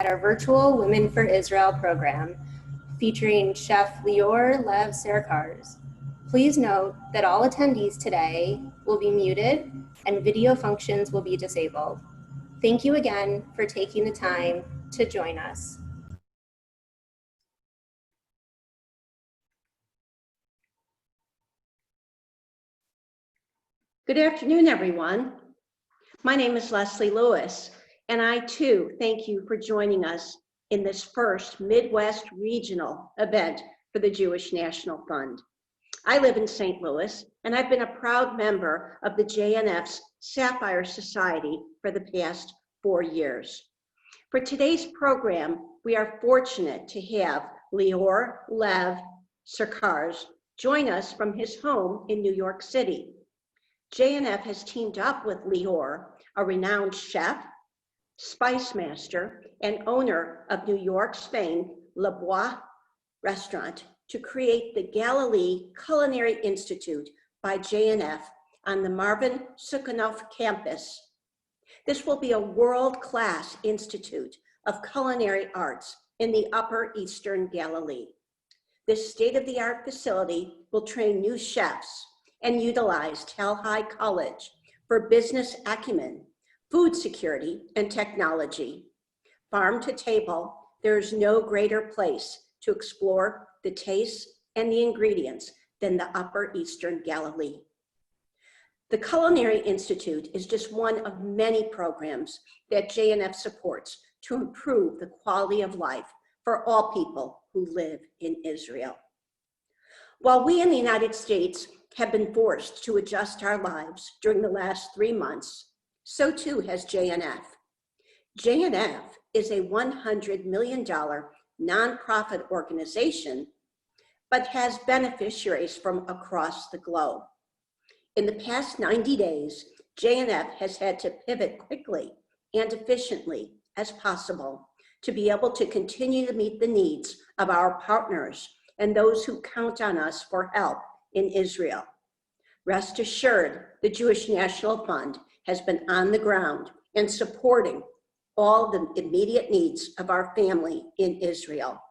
at our virtual Women for Israel program featuring Chef Lior Lev Sercarz. Please note that all attendees today will be muted and video functions will be disabled. Thank you again for taking the time to join us. Good afternoon, everyone. My name is Leslie Lewis, and I too thank you for joining us in this first Midwest regional event for the Jewish National Fund. I live in St. Louis, and I've been a proud member of the JNF's Sapphire Society for the past 4 years. For today's program, we are fortunate to have Lior Lev Sercarz join us from his home in New York City. JNF has teamed up with Lior, a renowned chef, spice master, and owner of New York's famed Le Bois restaurant to create the Galilee Culinary Institute by JNF on the Marvin Sukanoff campus. This will be a world-class institute of culinary arts in the Upper Eastern Galilee. This state-of-the-art facility will train new chefs and utilize Tel Hai College for business acumen, food security, and technology. Farm to table, there is no greater place to explore the tastes and the ingredients than the Upper Eastern Galilee. The Culinary Institute is just one of many programs that JNF supports to improve the quality of life for all people who live in Israel. While we in the United States have been forced to adjust our lives during the last 3 months, so too has JNF. JNF is a $100 million nonprofit organization, but has beneficiaries from across the globe. In the past 90 days, JNF has had to pivot quickly and efficiently as possible to be able to continue to meet the needs of our partners and those who count on us for help in Israel. Rest assured, the Jewish National Fund has been on the ground and supporting all the immediate needs of our family in Israel.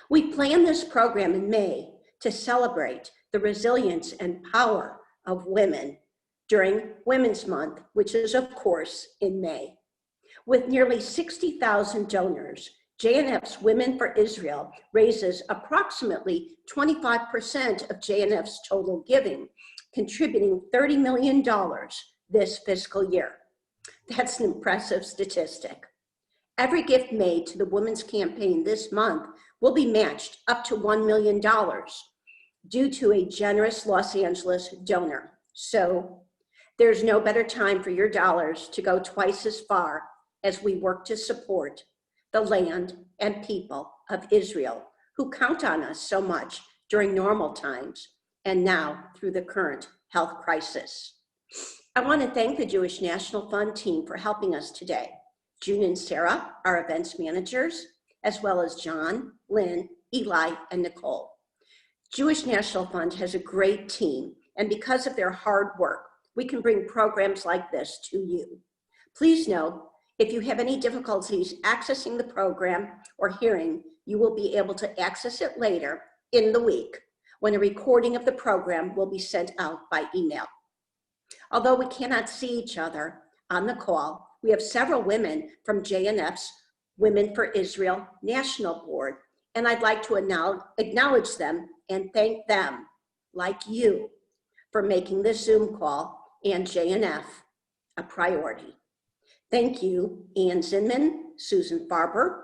We planned this program in May to celebrate the resilience and power of women during Women's Month, which is of course in May. With nearly 60,000 donors, JNF's Women for Israel raises approximately 25% of JNF's total giving, contributing $30 million this fiscal year. That's an impressive statistic. Every gift made to the Women's Campaign this month will be matched up to $1 million due to a generous Los Angeles donor. So there's no better time for your dollars to go twice as far as we work to support the land and people of Israel who count on us so much during normal times and now through the current health crisis. I want to thank the Jewish National Fund team for helping us today. June and Sarah, our events managers, as well as John, Lynn, Eli, and Nicole. Jewish National Fund has a great team, and because of their hard work, we can bring programs like this to you. Please note, if you have any difficulties accessing the program or hearing, you will be able to access it later in the week when a recording of the program will be sent out by email. Although we cannot see each other on the call, we have several women from JNF's Women for Israel National Board, and I'd like to acknowledge them and thank them, like you, for making this Zoom call and JNF a priority. Thank you, Ann Zinman, Susan Farber,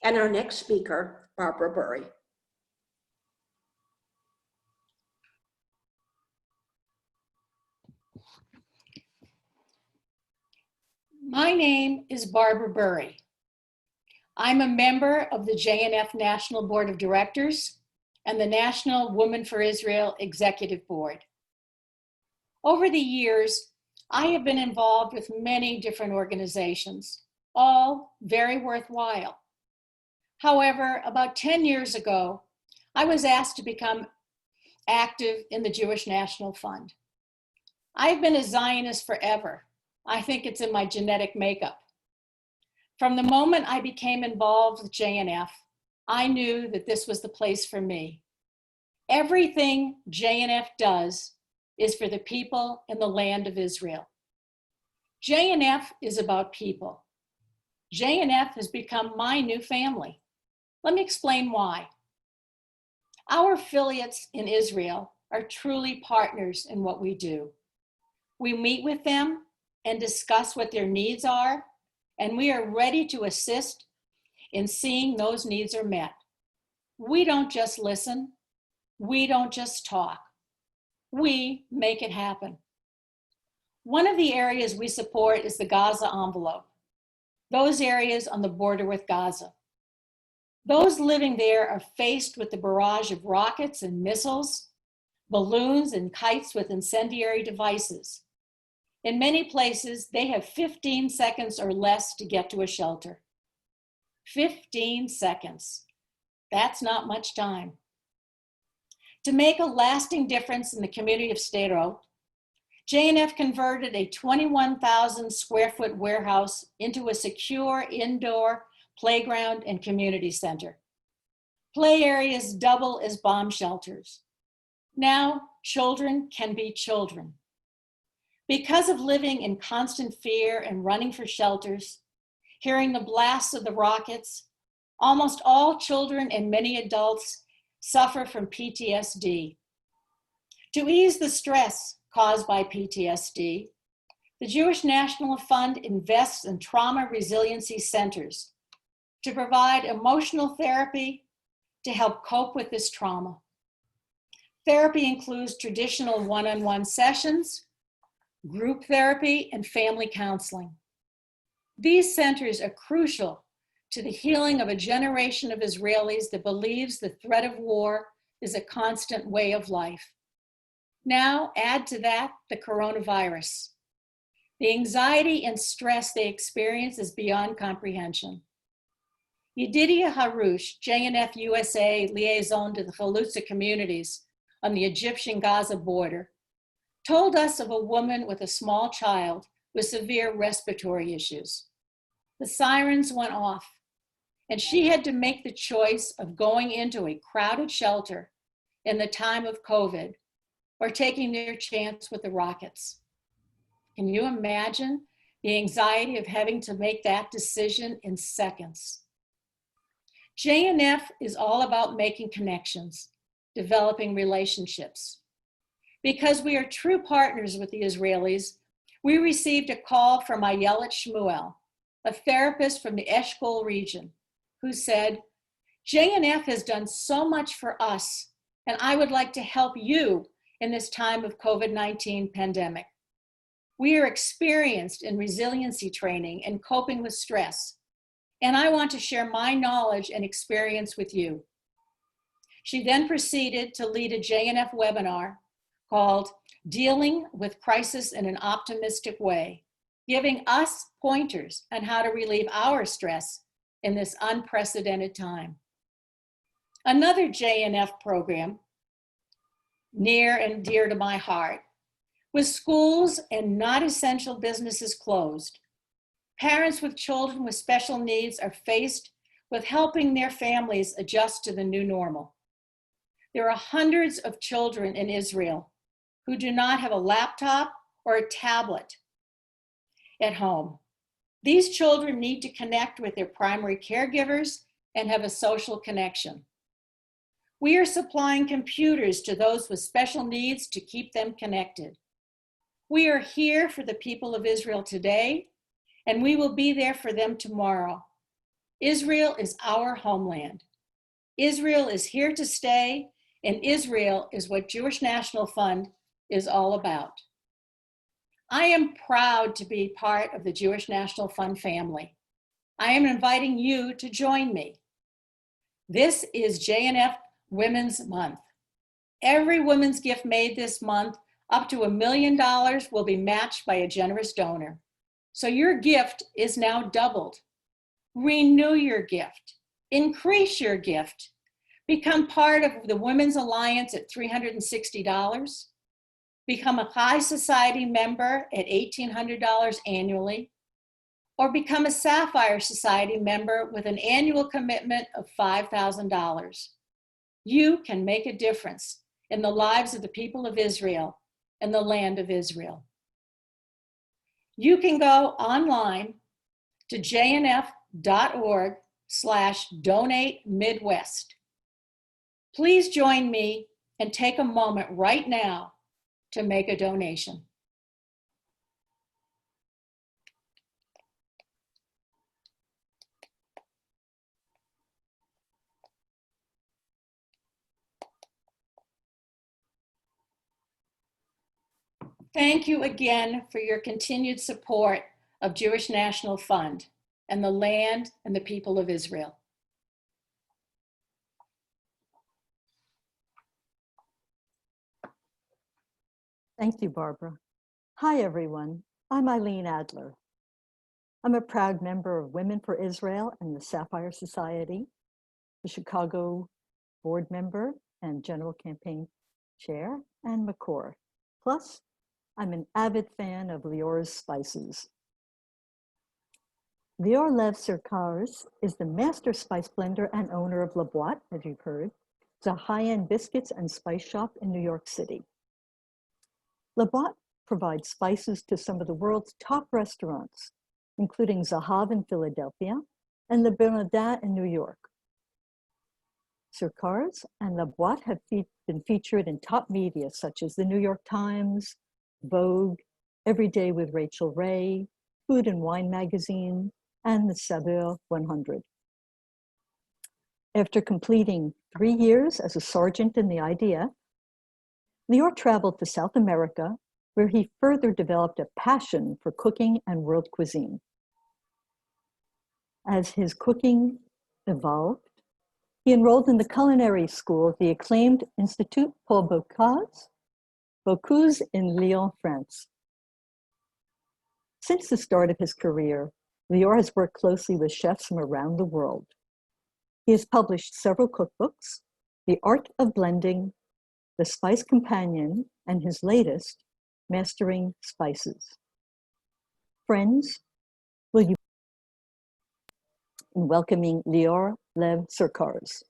and our next speaker, Barbara Burry. My name is Barbara Burry. I'm a member of the JNF National Board of Directors and the National Women for Israel Executive Board. Over the years, I have been involved with many different organizations, all very worthwhile. However, about 10 years ago, I was asked to become active in the Jewish National Fund. I've been a Zionist forever. I think it's in my genetic makeup. From the moment I became involved with JNF, I knew that this was the place for me. Everything JNF does is for the people in the land of Israel. JNF is about people. JNF has become my new family. Let me explain why. Our affiliates in Israel are truly partners in what we do. We meet with them and discuss what their needs are, and we are ready to assist in seeing those needs are met. We don't just listen. We don't just talk. We make it happen. One of the areas we support is the Gaza envelope, those areas on the border with Gaza. Those living there are faced with the barrage of rockets and missiles, balloons and kites with incendiary devices. In many places, they have 15 seconds or less to get to a shelter. 15 seconds. That's not much time. To make a lasting difference in the community of Sderot, JNF converted a 21,000 square foot warehouse into a secure indoor playground and community center. Play areas double as bomb shelters. Now, children can be children. Because of living in constant fear and running for shelters, hearing the blasts of the rockets, almost all children and many adults suffer from PTSD. To ease the stress caused by PTSD, the Jewish National Fund invests in trauma resiliency centers to provide emotional therapy to help cope with this trauma. Therapy includes traditional one-on-one sessions, group therapy, and family counseling. These centers are crucial to the healing of a generation of Israelis that believes the threat of war is a constant way of life. Now, add to that the coronavirus. The anxiety and stress they experience is beyond comprehension. Yedidia Harush, JNF USA liaison to the Chalutza communities on the Egyptian-Gaza border, told us of a woman with a small child with severe respiratory issues. The sirens went off, and she had to make the choice of going into a crowded shelter in the time of COVID or taking their chance with the rockets. Can you imagine the anxiety of having to make that decision in seconds? JNF is all about making connections, developing relationships. Because we are true partners with the Israelis, we received a call from Ayelet Shmuel, a therapist from the Eshkol region, who said, JNF has done so much for us, and I would like to help you in this time of COVID-19 pandemic. We are experienced in resiliency training and coping with stress, and I want to share my knowledge and experience with you. She then proceeded to lead a JNF webinar called Dealing with Crisis in an Optimistic Way, giving us pointers on how to relieve our stress in this unprecedented time. Another JNF program near and dear to my heart with schools and not essential businesses closed. Parents with children with special needs are faced with helping their families adjust to the new normal. There are hundreds of children in Israel who do not have a laptop or a tablet at home. These children need to connect with their primary caregivers and have a social connection. We are supplying computers to those with special needs to keep them connected. We are here for the people of Israel today, and we will be there for them tomorrow. Israel is our homeland. Israel is here to stay, and Israel is what Jewish National Fund is all about. I am proud to be part of the Jewish National Fund family. I am inviting you to join me. This is JNF Women's Month. Every women's gift made this month, up to $1 million, will be matched by a generous donor. So your gift is now doubled. Renew your gift. Increase your gift. Become part of the Women's Alliance at $360. Become a High Society member at $1,800 annually. or become a Sapphire Society member with an annual commitment of $5,000. You can make a difference in the lives of the people of Israel and the land of Israel. You can go online to jnf.org/donate-midwest. Please join me and take a moment right now to make a donation. Thank you again for your continued support of Jewish National Fund and the land and the people of Israel. Thank you, Barbara. Hi, everyone. I'm Eileen Adler. I'm a proud member of Women for Israel and the Sapphire Society, the Chicago board member and general campaign chair, and Makor. Plus, I'm an avid fan of Lior's spices. Lior Lev Sercarz is the master spice blender and owner of La Boîte, as you've heard. It's a high-end biscuits and spice shop in New York City. La Boîte provides spices to some of the world's top restaurants, including Musthave in Philadelphia and Le Bernardin in New York. Sercarz and La Boîte have been featured in top media such as the New York Times, Vogue, Every Day with Rachel Ray, Food and Wine magazine, and the Saveur 100. After completing 3 years as a sergeant in the IDF, Lior traveled to South America, where he further developed a passion for cooking and world cuisine. As his cooking evolved, he enrolled in the culinary school of the acclaimed Institut Paul Bocuse in Lyon, France. Since the start of his career, Lior has worked closely with chefs from around the world. He has published several cookbooks, The Art of Blending, The Spice Companion, and his latest, Mastering Spices. Friends, will you in welcoming Lior Lev Sercarz.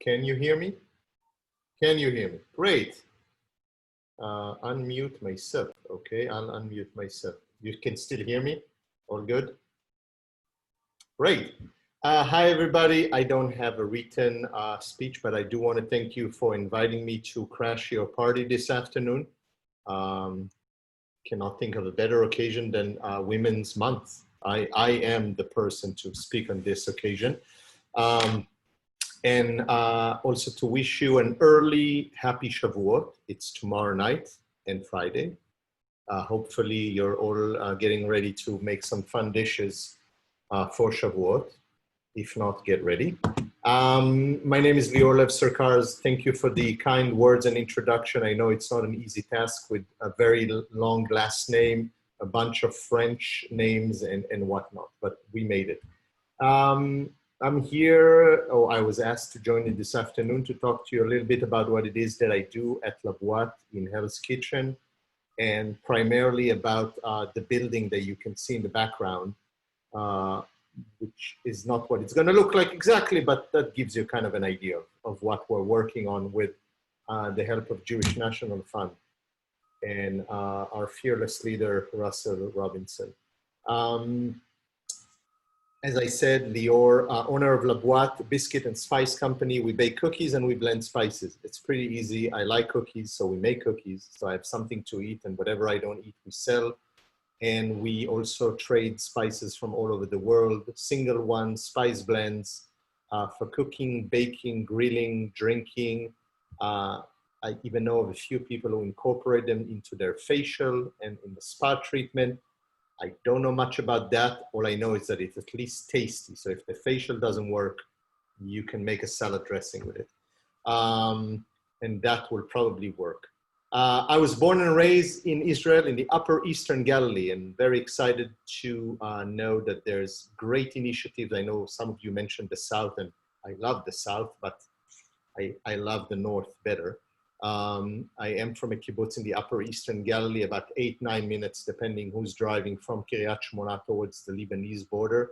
Can you hear me? Can you hear me? Great. Unmute myself. Okay, I'll unmute myself. You can still hear me? All good? Great. Hi, everybody. I don't have a written speech, but I do want to thank you for inviting me to crash your party this afternoon. Cannot think of a better occasion than Women's Month. I am the person to speak on this occasion. And also to wish you an early happy Shavuot. It's tomorrow night and Friday. Hopefully you're all getting ready to make some fun dishes for Shavuot. If not, get ready. My name is Lior Lev Sercarz. Thank you for the kind words and introduction. I know it's not an easy task with a very long last name, a bunch of French names and whatnot, but we made it. I'm here, I was asked to join you this afternoon to talk to you a little bit about what it is that I do at La Boîte in Hell's Kitchen, and primarily about the building that you can see in the background, which is not what it's going to look like exactly, but that gives you kind of an idea of what we're working on with the help of Jewish National Fund and our fearless leader, Russell Robinson. As I said, Lior, owner of La Boîte, biscuit and spice company. We bake cookies and we blend spices. It's pretty easy. I like cookies, so we make cookies. So I have something to eat, and whatever I don't eat, we sell. And we also trade spices from all over the world, single ones, spice blends for cooking, baking, grilling, drinking. I even know of a few people who incorporate them into their facial and in the spa treatment. I don't know much about that. All I know is that it's at least tasty. So if the facial doesn't work, you can make a salad dressing with it. And that will probably work. I was born and raised in Israel in the upper Eastern Galilee, and very excited to know that there's great initiatives. I know some of you mentioned the South, and I love the South, but I love the north better. I am from a kibbutz in the upper eastern Galilee, about 8-9 minutes, depending who's driving, from Kiryat Shmona towards the Lebanese border.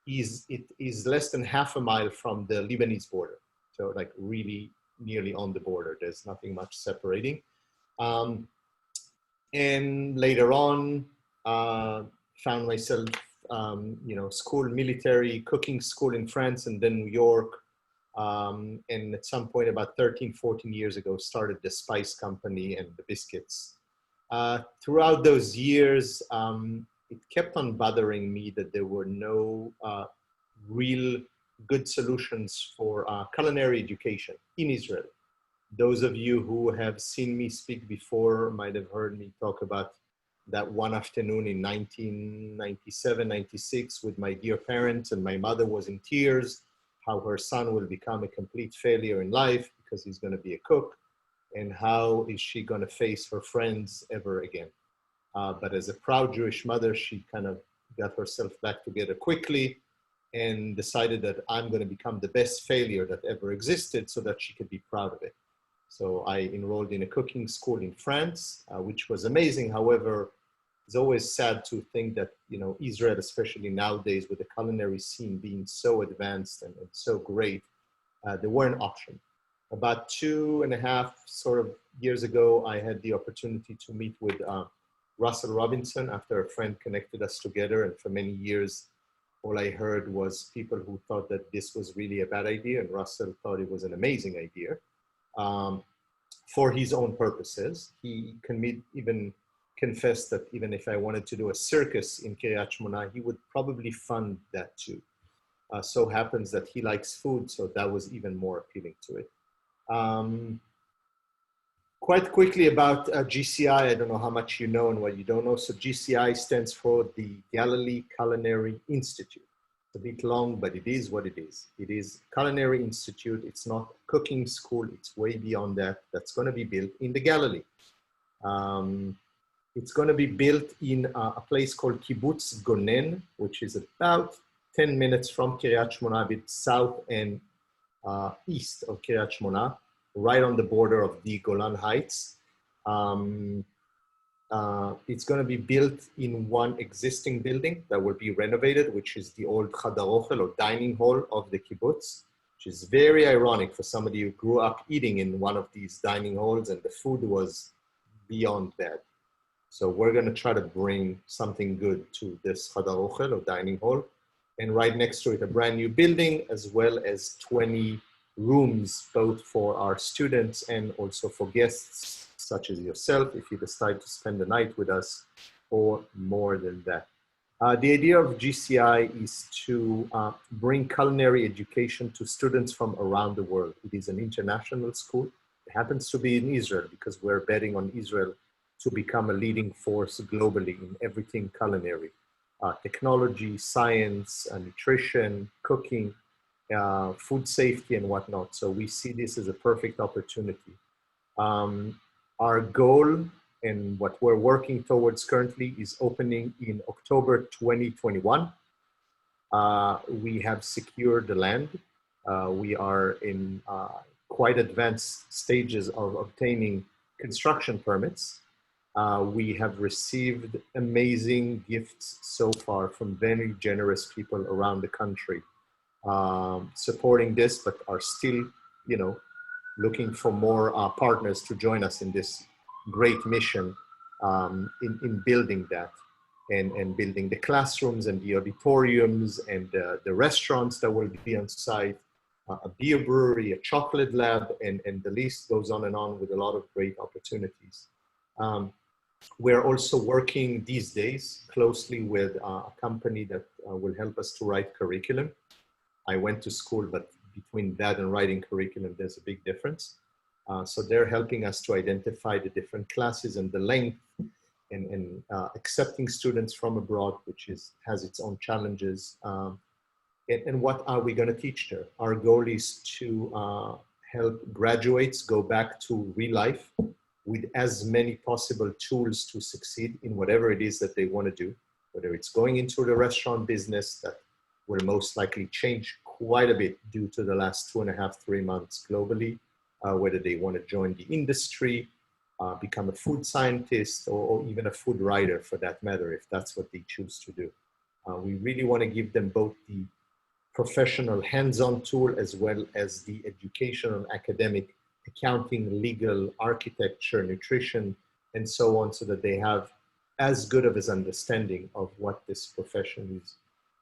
It is less than half a mile from the Lebanese border. So like really nearly on the border. There's nothing much separating. And later on, found myself, school, military, cooking school in France and then New York. And at some point about 13, 14 years ago, started the spice company and the biscuits. Throughout those years, it kept on bothering me that there were no real good solutions for culinary education in Israel. Those of you who have seen me speak before might have heard me talk about that one afternoon in 1997, 96 with my dear parents, and my mother was in tears, how her son will become a complete failure in life because he's going to be a cook, and how is she going to face her friends ever again. But as a proud Jewish mother, she kind of got herself back together quickly and decided that I'm going to become the best failure that ever existed so that she could be proud of it. So I enrolled in a cooking school in France, which was amazing. However, it's always sad to think that, Israel, especially nowadays with the culinary scene being so advanced and so great, there were an option. About 2.5 sort of years ago, I had the opportunity to meet with Russell Robinson after a friend connected us together. And for many years, all I heard was people who thought that this was really a bad idea. And Russell thought it was an amazing idea. For his own purposes. He even confessed that even if I wanted to do a circus in Kiryat Shmona, he would probably fund that too. So happens that he likes food, so that was even more appealing to it. Quite quickly about GCI, I don't know how much you know and what you don't know. So GCI stands for the Galilee Culinary Institute. It's a bit long, but it is what it is. It is Culinary Institute. It's not a cooking school. It's way beyond that. That's going to be built in the Galilee. It's going to be built in a place called Kibbutz Gonen, which is about 10 minutes from Kiryat Shmona, a bit south and east of Kiryat Shmona, right on the border of the Golan Heights. It's going to be built in one existing building that will be renovated, which is the old Chadar Ochel or dining hall of the kibbutz, which is very ironic for somebody who grew up eating in one of these dining halls and the food was beyond bad. So we're going to try to bring something good to this Chadar Ochel or dining hall. And right next to it, a brand new building, as well as 20 rooms, both for our students and also for guests, such as yourself, if you decide to spend the night with us, or more than that. The idea of GCI is to bring culinary education to students from around the world. It is an international school. It happens to be in Israel because we're betting on Israel to become a leading force globally in everything culinary. Technology, science, nutrition, cooking, food safety and whatnot. So we see this as a perfect opportunity. Our goal and what we're working towards currently is opening in October 2021. We have secured the land. We are in quite advanced stages of obtaining construction permits. We have received amazing gifts so far from very generous people around the country supporting this, but are still, looking for more partners to join us in this great mission in building that and building the classrooms and the auditoriums and the restaurants that will be on site, a beer brewery, a chocolate lab, and the list goes on and on with a lot of great opportunities. We're also working these days closely with a company that will help us to write curriculum. I went to school, but between that and writing curriculum, there's a big difference. So they're helping us to identify the different classes and the length and accepting students from abroad, which has its own challenges. And what are we going to teach there? Our goal is to help graduates go back to real life with as many possible tools to succeed in whatever it is that they want to do, whether it's going into the restaurant business that will most likely change quite a bit due to the last 2.5, 3 months globally, whether they want to join the industry, become a food scientist, or even a food writer for that matter, if that's what they choose to do. We really want to give them both the professional hands-on tool as well as the educational, academic, accounting, legal, architecture, nutrition, and so on, so that they have as good of an understanding of what this profession is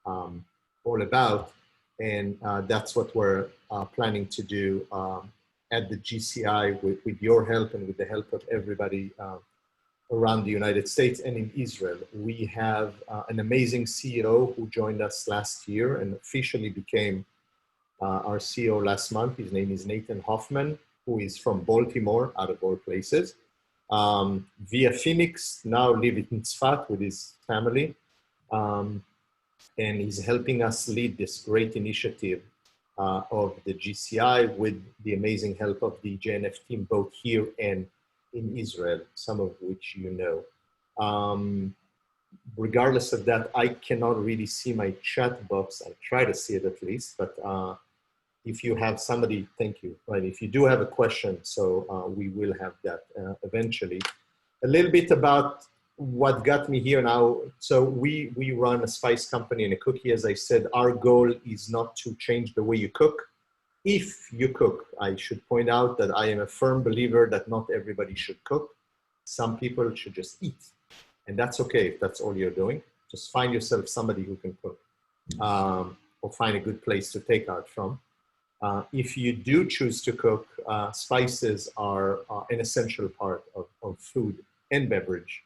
all about. And that's what we're planning to do at the GCI with your help and with the help of everybody around the United States and in Israel. We have an amazing CEO who joined us last year and officially became our CEO last month. His name is Nathan Hoffman, who is from Baltimore, out of all places. Via Phoenix, now living in Tzfat with his family. And he's helping us lead this great initiative of the GCI with the amazing help of the JNF team, both here and in Israel, some of which you know. Regardless of that, I cannot really see my chat box. I try to see it at least, but if you have somebody, thank you. Right, if you do have a question, so we will have that eventually. A little bit about what got me here now. So we run a spice company and a cookie. As I said, our goal is not to change the way you cook. If you cook, I should point out that I am a firm believer that not everybody should cook. Some people should just eat. And that's okay if that's all you're doing. Just find yourself somebody who can cook, or find a good place to take out from. If you do choose to cook, spices are an essential part of food and beverage.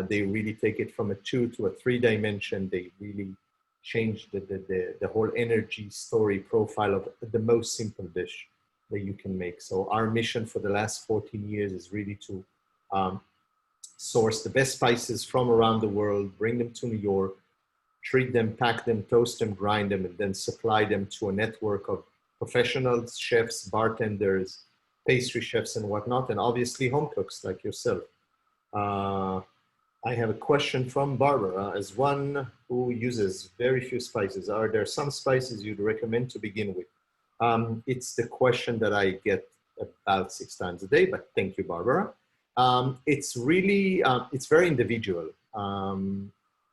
They really take it from a 2 to a 3 dimension. They really change the whole energy story profile of the most simple dish that you can make. So our mission for the last 14 years is really to source the best spices from around the world, bring them to New York, treat them, pack them, toast them, grind them, and then supply them to a network of professionals, chefs, bartenders, pastry chefs, and whatnot, and obviously home cooks like yourself. I have a question from Barbara. As one who uses very few spices, are there some spices you'd recommend to begin with? It's the question that I get about 6 times a day, but thank you, Barbara. It's really, it's very individual.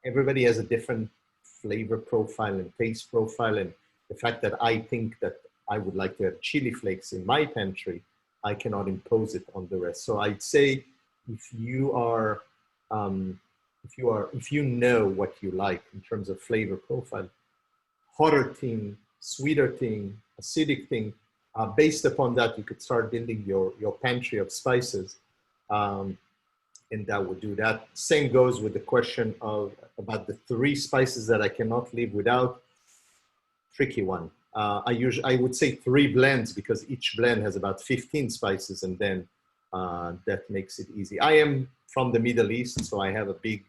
Everybody has a different flavor profile and taste profile, and the fact that I think that I would like to have chili flakes in my pantry, I cannot impose it on the rest. So I'd say if you are, if you know what you like in terms of flavor profile, hotter thing, sweeter thing, acidic thing, based upon that, you could start building your pantry of spices, and that would do that. Same goes with the question of about the 3 spices that I cannot live without. Tricky one. I would say 3 blends, because each blend has about 15 spices, and then that makes it easy. I am from the Middle East, so I have a big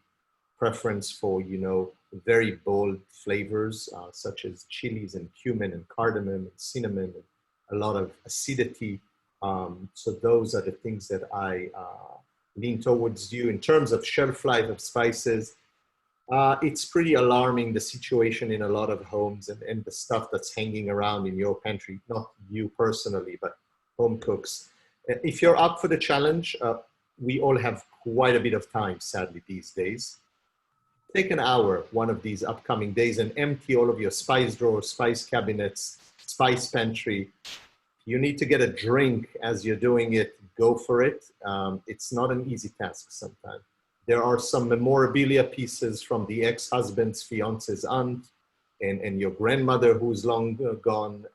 preference for, you know, very bold flavors, such as chilies and cumin and cardamom and cinnamon, and a lot of acidity. So those are the things that I lean towards you. In terms of shelf life of spices, it's pretty alarming, the situation in a lot of homes and the stuff that's hanging around in your pantry, not you personally, but home cooks. If you're up for the challenge, we all have quite a bit of time, sadly, these days. Take an hour one of these upcoming days and empty all of your spice drawers, spice cabinets, spice pantry. You need to get a drink as you're doing it, go for it. It's not an easy task sometimes. There are some memorabilia pieces from the ex-husband's fiance's aunt and your grandmother who's long gone.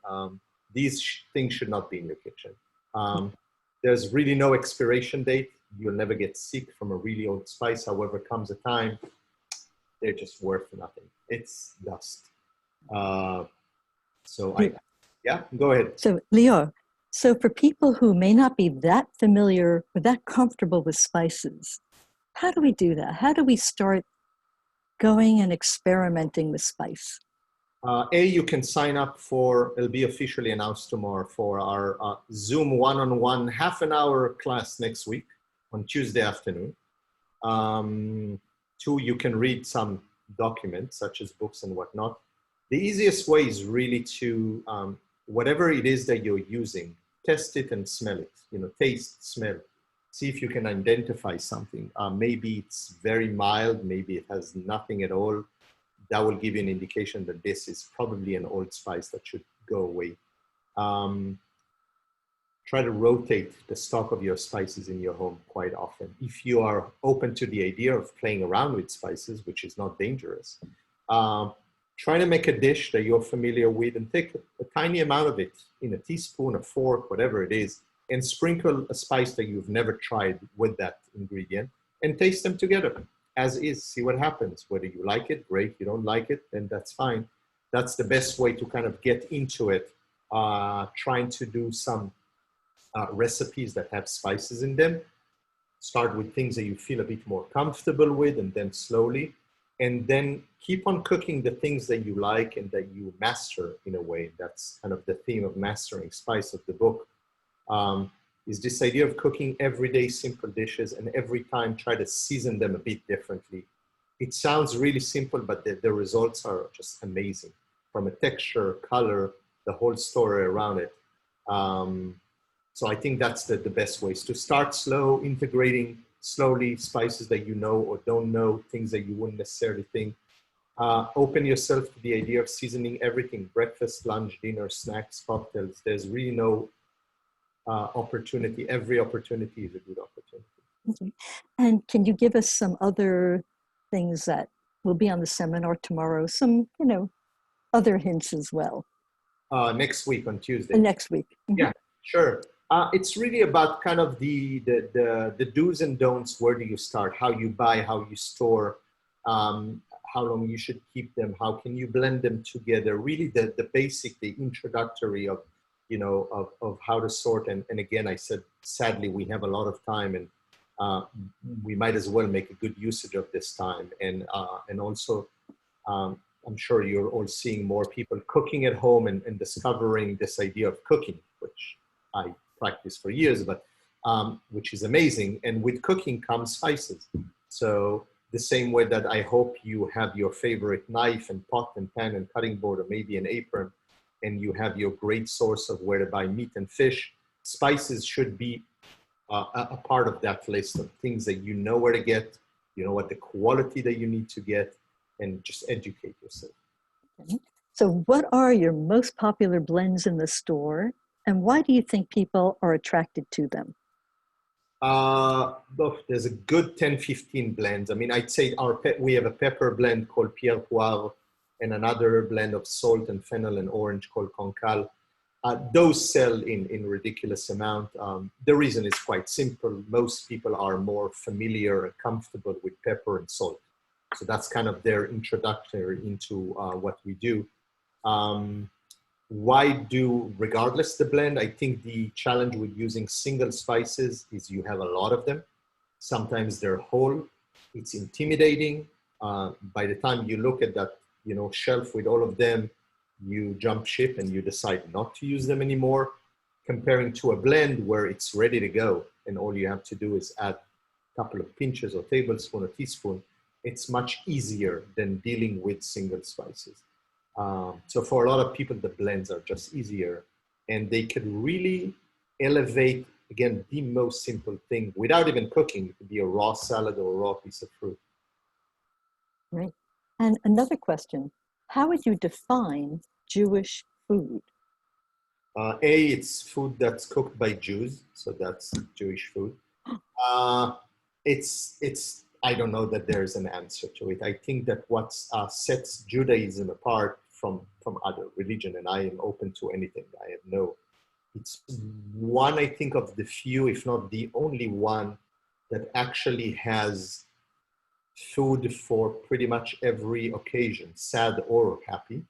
These things should not be in your kitchen. There's really no expiration date. You'll never get sick from a really old spice. However, comes a time, they're just worth nothing. It's dust. Yeah, go ahead. So Lior, so for people who may not be that familiar or that comfortable with spices, how do we do that? How do we start going and experimenting with spice? You can sign up for, it'll be officially announced tomorrow, for our Zoom one-on-one half-an-hour class next week on Tuesday afternoon. 2, you can read some documents such as books and whatnot. The easiest way is really to, whatever it is that you're using, test it and smell it, taste, smell. See if you can identify something. Maybe it's very mild, maybe it has nothing at all. That will give you an indication that this is probably an old spice that should go away. Try to rotate the stock of your spices in your home quite often. If you are open to the idea of playing around with spices, which is not dangerous, try to make a dish that you're familiar with and take a tiny amount of it in a teaspoon, a fork, whatever it is, and sprinkle a spice that you've never tried with that ingredient and taste them together as is. See what happens. Whether you like it, great. You don't like it, then that's fine. That's the best way to kind of get into it. Trying to do some recipes that have spices in them. Start with things that you feel a bit more comfortable with, and then slowly, and then keep on cooking the things that you like and that you master in a way. That's kind of the theme of Mastering Spice of the book, is this idea of cooking everyday simple dishes and every time try to season them a bit differently. It sounds really simple, but the results are just amazing from a texture, color, the whole story around it. So I think that's the best ways to start slow, integrating slowly spices that you know or don't know, things that you wouldn't necessarily think. Open yourself to the idea of seasoning everything, breakfast, lunch, dinner, snacks, cocktails. There's really no opportunity. Every opportunity is a good opportunity. Okay. And can you give us some other things that will be on the seminar tomorrow? Some, other hints as well. Next week on Tuesday. Next week. Mm-hmm. Yeah, sure. It's really about kind of the do's and don'ts. Where do you start? How you buy, how you store, how long you should keep them, how can you blend them together. Really the basic, the introductory of, of how to sort. And again, I said, sadly, we have a lot of time and we might as well make a good usage of this time. And also, I'm sure you're all seeing more people cooking at home and discovering this idea of cooking, which I practiced for years, but which is amazing. And with cooking comes spices. So the same way that I hope you have your favorite knife and pot and pan and cutting board, or maybe an apron, and you have your great source of where to buy meat and fish, spices should be a part of that list of things that you know where to get, what the quality that you need to get, and just educate yourself. Okay. So what are your most popular blends in the store, and why do you think people are attracted to them? There's a good 10, 15 blends. I mean, I'd say we have a pepper blend called Pierre Poivre and another blend of salt and fennel and orange called Concal. Those sell in ridiculous amount. The reason is quite simple. Most people are more familiar and comfortable with pepper and salt. So that's kind of their introductory into what we do. Regardless the blend, I think the challenge with using single spices is you have a lot of them. Sometimes they're whole. It's intimidating. By the time you look at that, shelf with all of them, you jump ship and you decide not to use them anymore. Comparing to a blend where it's ready to go and all you have to do is add a couple of pinches or tablespoon or teaspoon. It's much easier than dealing with single spices. So for a lot of people, the blends are just easier and they could really elevate, again, the most simple thing without even cooking. It could be a raw salad or a raw piece of fruit. Right. And another question, how would you define Jewish food? It's food that's cooked by Jews, so that's Jewish food. I don't know that there's an answer to it. I think that what sets Judaism apart from other religion, and I am open to anything. It's one, I think, of the few, if not the only one, that actually has food for pretty much every occasion, sad or happy.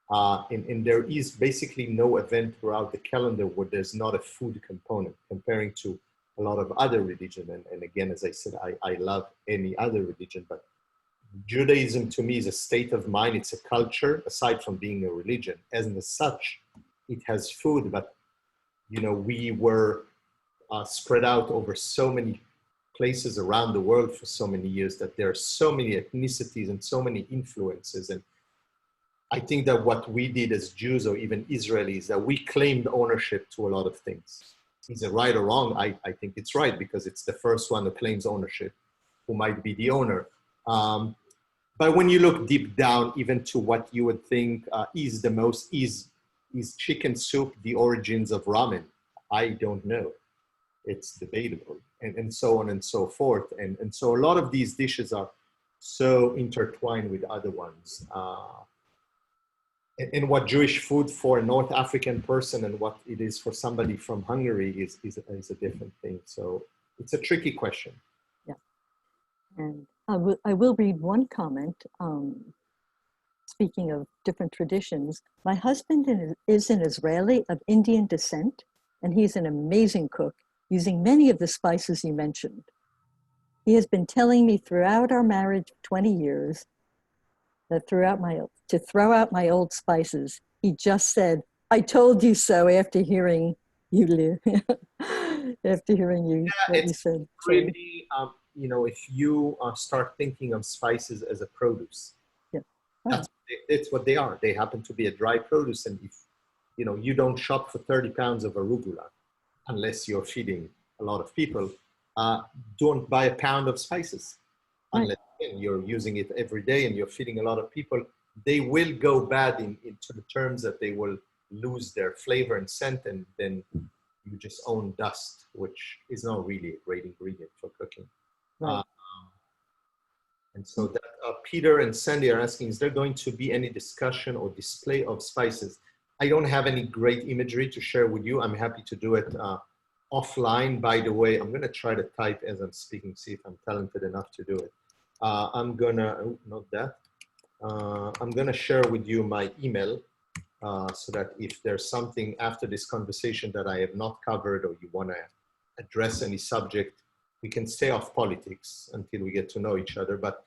And there is basically no event throughout the calendar where there's not a food component, comparing to a lot of other religion. And again, as I said, I love any other religion, but Judaism to me is a state of mind. It's a culture, aside from being a religion. As such, it has food, but we were spread out over so many places around the world for so many years that there are so many ethnicities and so many influences. And I think that what we did as Jews or even Israelis, that we claimed ownership to a lot of things. Is it right or wrong? I think it's right because it's the first one that claims ownership who might be the owner. But when you look deep down, even to what you would think is the most, is chicken soup the origins of ramen? I don't know. It's debatable, and so on and so forth. And so a lot of these dishes are so intertwined with other ones. And what Jewish food for a North African person and what it is for somebody from Hungary is a different thing. So it's a tricky question. Yeah. And I will read one comment. Speaking of different traditions, my husband is an Israeli of Indian descent, and he's an amazing cook, using many of the spices you mentioned. He has been telling me throughout our marriage, 20 years, that to throw out my old spices. He just said, "I told you so," after hearing you, Lior. After hearing you, what you said. Really, if you start thinking of spices as a produce, Yeah. Oh. That's what they are. They happen to be a dry produce, and if you don't shop for 30 pounds of arugula, unless you're feeding a lot of people, don't buy a pound of spices. Right. Unless you're using it every day and you're feeding a lot of people, they will go bad into the terms that they will lose their flavor and scent, and then you just own dust, which is not really a great ingredient for cooking. Right. And so that Peter and Sandy are asking, is there going to be any discussion or display of spices? I don't have any great imagery to share with you. I'm happy to do it offline. By the way, I'm going to try to type as I'm speaking, see if I'm talented enough to do it. I'm going to, not that. I'm going to share with you my email so that if there's something after this conversation that I have not covered or you want to address any subject, we can stay off politics until we get to know each other. But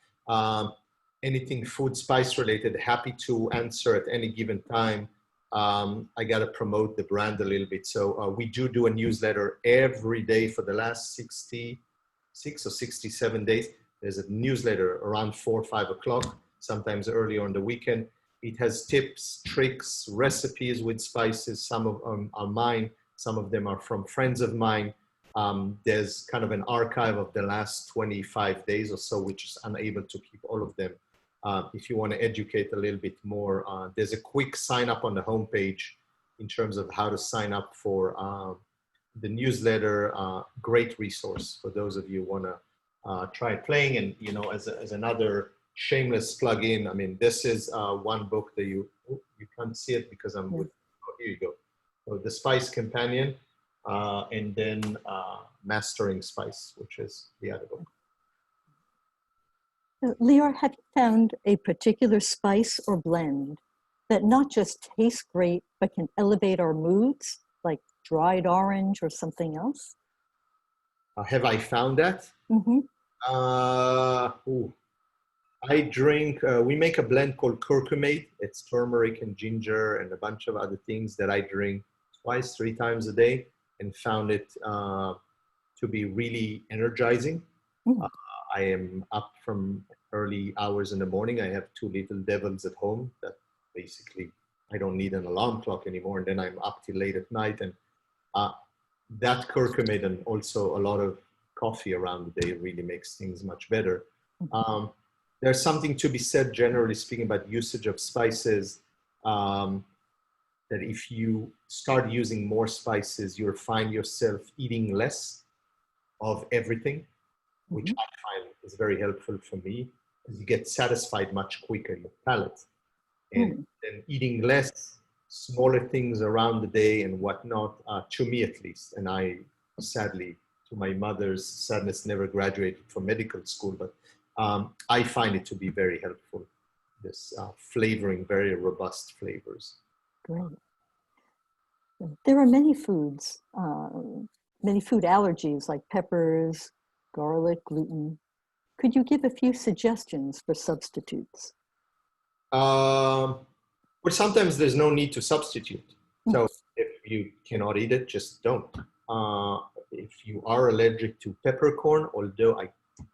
anything food, spice related, happy to answer at any given time. I got to promote the brand a little bit. So we do a newsletter every day for the last 66 or 67 days. There's a newsletter around 4 or 5 o'clock, sometimes earlier on the weekend. It has tips, tricks, recipes with spices. Some of them are mine. Some of them are from friends of mine. There's kind of an archive of the last 25 days or so, which is unable to keep all of them. If you want to educate a little bit more, there's a quick sign up on the homepage in terms of how to sign up for the newsletter. Great resource for those of you who want to try playing. And, as another shameless plug-in, I mean, this is one book that you can't see it because I'm with, here you go. So The Spice Companion, and then Mastering Spice, which is the other book. Lior, have you found a particular spice or blend that not just tastes great, but can elevate our moods, like dried orange or something else? Have I found that? Mm-hmm. I drink, we make a blend called curcumate. It's turmeric and ginger and a bunch of other things that I drink 2-3 times a day, and found it to be really energizing. Mm. I am up from early hours in the morning. I have 2 little devils at home that basically I don't need an alarm clock anymore. And then I'm up till late at night. And that curcumate and also a lot of coffee around the day really makes things much better. There's something to be said, generally speaking, about usage of spices, that if you start using more spices, you'll find yourself eating less of everything, which I find is very helpful for me, because you get satisfied much quicker in your palate. And then eating less, smaller things around the day and whatnot, to me at least, and I sadly, to my mother's sadness, never graduated from medical school, but I find it to be very helpful, this flavoring, very robust flavors. Great. There are many foods, many food allergies like peppers, garlic, gluten. Could you give a few suggestions for substitutes? But sometimes there's no need to substitute. So if you cannot eat it, just don't. If you are allergic to peppercorn, although I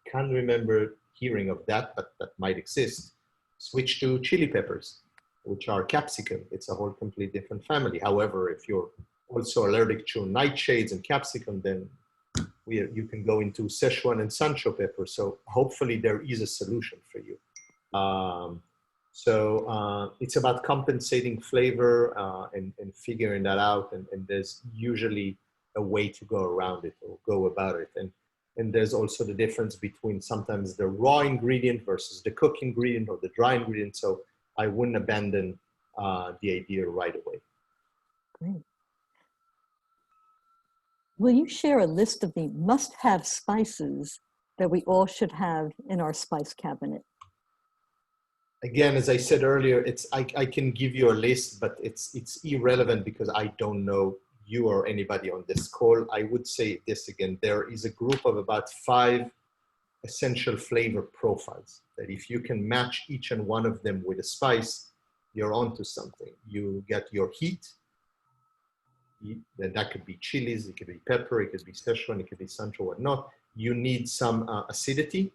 can't remember hearing of that, but that might exist, switch to chili peppers. which are capsicum. It's a whole complete different family. However, if you're also allergic to nightshades and capsicum, then you can go into Szechuan and Sancho pepper. So hopefully there is a solution for you. It's about compensating flavor and figuring that out. And there's usually a way to go around it or go about it. And there's also the difference between sometimes the raw ingredient versus the cooked ingredient or the dry ingredient. So I wouldn't abandon the idea right away. Great. Will you share a list of the must-have spices that we all should have in our spice cabinet? Again, as I said earlier, I can give you a list, but it's irrelevant because I don't know you or anybody on this call. I would say this again, there is a group of about 5 essential flavor profiles that if you can match each and one of them with a spice, you're onto something. You get your heat, that could be chilies, it could be pepper, it could be Szechuan, it could be Sancho, whatnot. You need some acidity,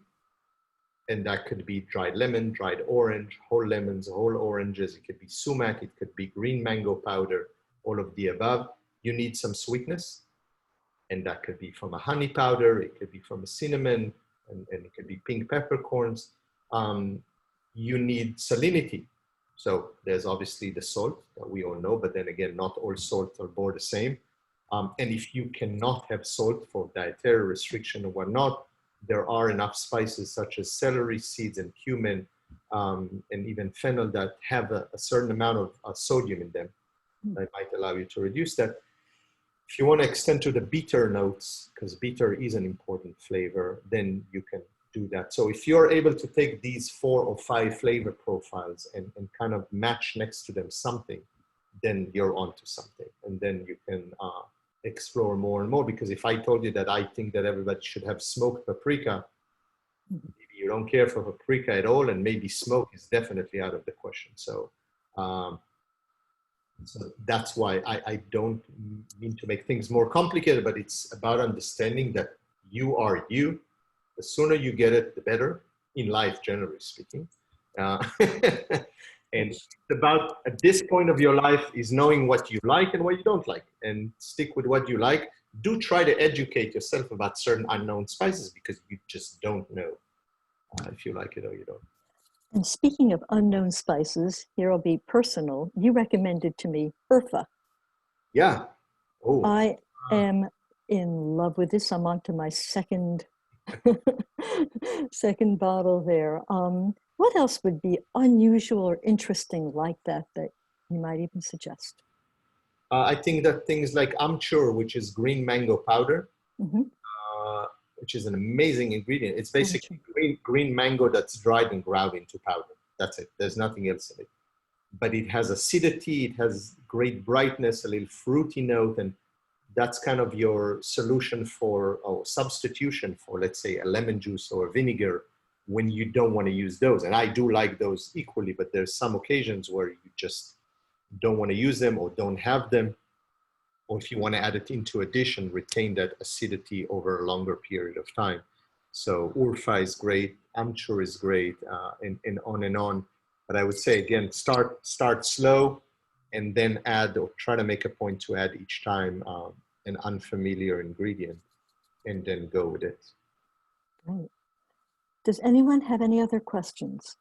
and that could be dried lemon, dried orange, whole lemons, whole oranges. It could be sumac, it could be green mango powder, all of the above. You need some sweetness, and that could be from a honey powder, it could be from a cinnamon, and it could be pink peppercorns. You need salinity. So there's obviously the salt that we all know, but then again, not all salts are born the same. And if you cannot have salt for dietary restriction or whatnot, there are enough spices such as celery seeds and cumin and even fennel that have a certain amount of sodium in them that might allow you to reduce that. If you want to extend to the bitter notes, because bitter is an important flavor, then you can do that. So if you're able to take these 4 or 5 flavor profiles and kind of match next to them something, then you're onto something. And then you can explore more and more, because if I told you that I think that everybody should have smoked paprika, maybe you don't care for paprika at all, and maybe smoke is definitely out of the question. So that's why I don't mean to make things more complicated, but it's about understanding that you are you. The sooner you get it, the better, in life, generally speaking. And about, at this point of your life, is knowing what you like and what you don't like, and stick with what you like. Do try to educate yourself about certain unknown spices, because you just don't know if you like it or you don't. And speaking of unknown spices, here I'll be personal. You recommended to me Urfa. Yeah. Oh. I am in love with this. I'm on to my second bottle there. What else would be unusual or interesting like that you might even suggest? I think that things like amchur, which is green mango powder, which is an amazing ingredient. It's basically green mango that's dried and ground into powder. That's it. There's nothing else in it. But it has acidity, it has great brightness, a little fruity note, and that's kind of your solution for, or substitution for, let's say, a lemon juice or a vinegar when you don't want to use those. And I do like those equally, but there's some occasions where you just don't want to use them or don't have them. Or if you want to add it into a dish and retain that acidity over a longer period of time. So Urfa is great, amchur is great, and on and on. But I would say, again, start slow, and then add, or try to make a point to add each time an unfamiliar ingredient, and then go with it. Right. Does anyone have any other questions?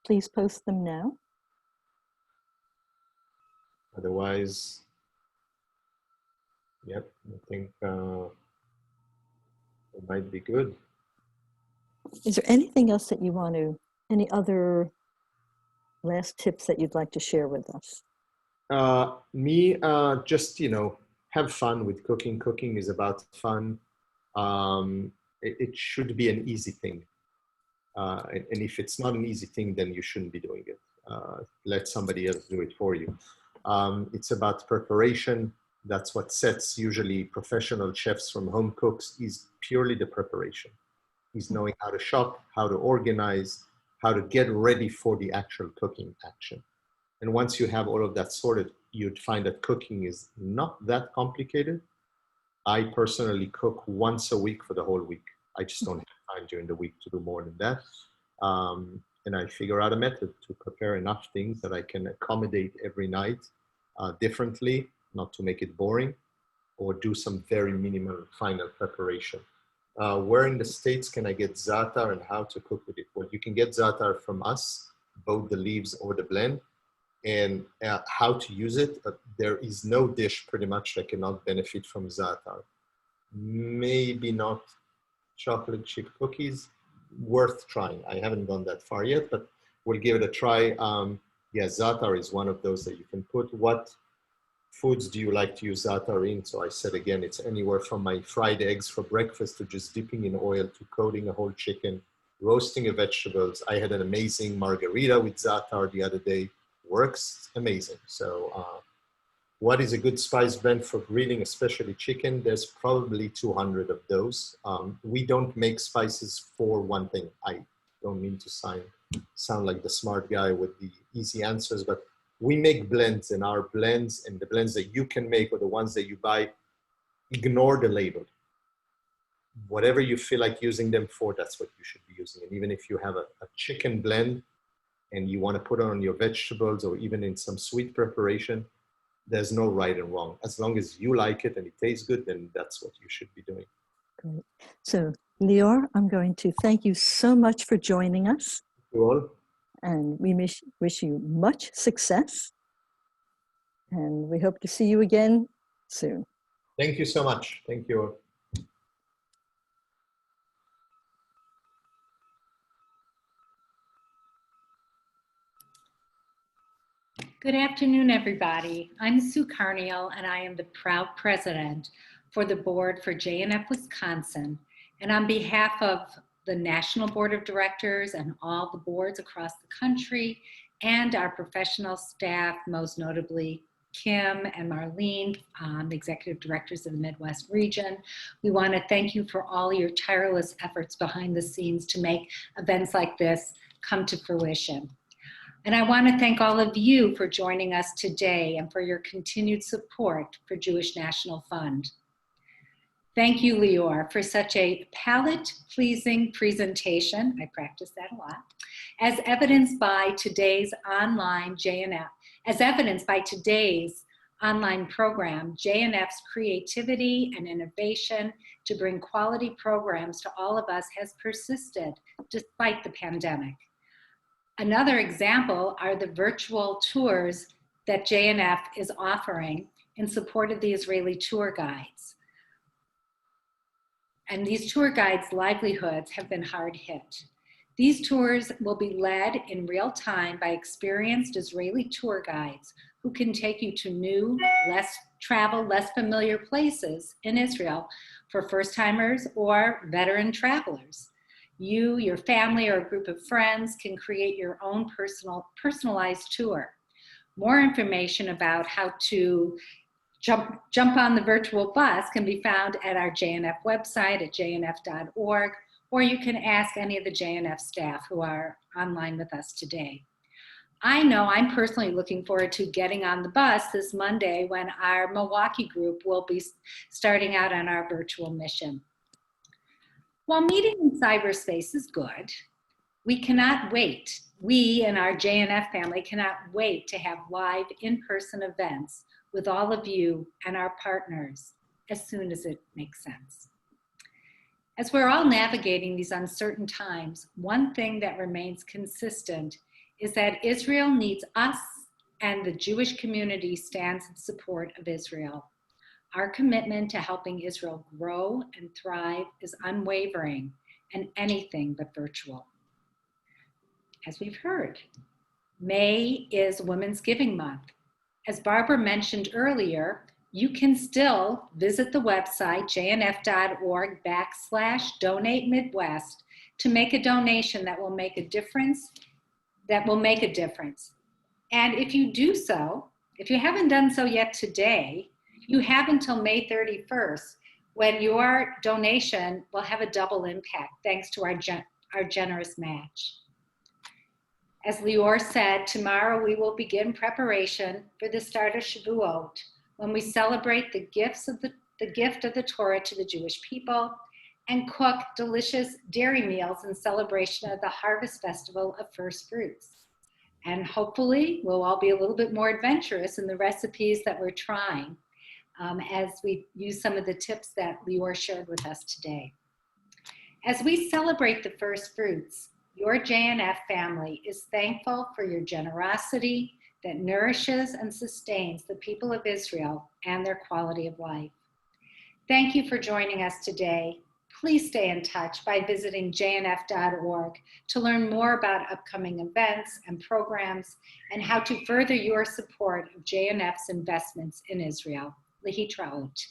Please post them now. Otherwise, yep, I think it might be good. Is there anything else that you want to, any other last tips that you'd like to share with us? Just, have fun with cooking. Cooking is about fun. It should be an easy thing. And if it's not an easy thing, then you shouldn't be doing it. Let somebody else do it for you. It's about preparation. That's what sets usually professional chefs from home cooks, is purely the preparation. Is knowing how to shop, how to organize, how to get ready for the actual cooking action. And once you have all of that sorted, you'd find that cooking is not that complicated. I personally cook once a week for the whole week. I just don't have time during the week to do more than that. and I figure out a method to prepare enough things that I can accommodate every night differently, not to make it boring, or do some very minimal final preparation. Where in the States can I get za'atar and how to cook with it? Well, you can get za'atar from us, both the leaves or the blend, and how to use it. There is no dish pretty much that cannot benefit from za'atar. Maybe not chocolate chip cookies, worth trying. I haven't gone that far yet, but we'll give it a try. Yeah, za'atar is one of those that you can put. What foods do you like to use za'atar in? So I said again, it's anywhere from my fried eggs for breakfast to just dipping in oil to coating a whole chicken, roasting your vegetables. I had an amazing margarita with za'atar the other day. Works amazing. So what is a good spice blend for grilling, especially chicken? There's probably 200 of those. We don't make spices for one thing. I don't mean to sound like the smart guy with the easy answers, but we make blends, and our blends and the blends that you can make or the ones that you buy, ignore the label. Whatever you feel like using them for, that's what you should be using. And even if you have a chicken blend and you want to put it on your vegetables or even in some sweet preparation, there's no right and wrong. As long as you like it and it tastes good, then that's what you should be doing. Great. So, Lior, I'm going to thank you so much for joining us. You all. And we wish you much success. And we hope to see you again soon. Thank you so much. Thank you. Good afternoon, everybody. I'm Sue Carniel, and I am the proud president for the board for JNF Wisconsin. And on behalf of the National Board of Directors and all the boards across the country and our professional staff, most notably Kim and Marlene, the executive directors of the Midwest region, we want to thank you for all your tireless efforts behind the scenes to make events like this come to fruition. And I want to thank all of you for joining us today and for your continued support for Jewish National Fund. Thank you, Lior, for such a palate-pleasing presentation. I practiced that a lot. As evidenced by today's online program, JNF's creativity and innovation to bring quality programs to all of us has persisted despite the pandemic. Another example are the virtual tours that JNF is offering in support of the Israeli tour guides. And these tour guides' livelihoods have been hard hit. These tours will be led in real time by experienced Israeli tour guides who can take you to new, less familiar places in Israel for first-timers or veteran travelers. You, your family, or a group of friends can create your own personalized tour. More information about how to jump on the virtual bus can be found at our JNF website at jnf.org, or you can ask any of the JNF staff who are online with us today. I know I'm personally looking forward to getting on the bus this Monday when our Milwaukee group will be starting out on our virtual mission. While meeting in cyberspace is good, we cannot wait. We and our JNF family cannot wait to have live in-person events with all of you and our partners as soon as it makes sense. As we're all navigating these uncertain times, one thing that remains consistent is that Israel needs us, and the Jewish community stands in support of Israel. Our commitment to helping Israel grow and thrive is unwavering and anything but virtual. As we've heard, May is Women's Giving Month. As Barbara mentioned earlier, you can still visit the website jnf.org/donate Midwest to make a donation that will make a difference. And if you do so, if you haven't done so yet today, you have until May 31st when your donation will have a double impact thanks to our generous match. As Lior said, tomorrow we will begin preparation for the start of Shavuot, when we celebrate the gift of the Torah to the Jewish people and cook delicious dairy meals in celebration of the Harvest Festival of First Fruits. And hopefully we'll all be a little bit more adventurous in the recipes that we're trying as we use some of the tips that Lior shared with us today. As we celebrate the first fruits, your JNF family is thankful for your generosity that nourishes and sustains the people of Israel and their quality of life. Thank you for joining us today. Please stay in touch by visiting jnf.org to learn more about upcoming events and programs and how to further your support of JNF's investments in Israel. Lehitraot.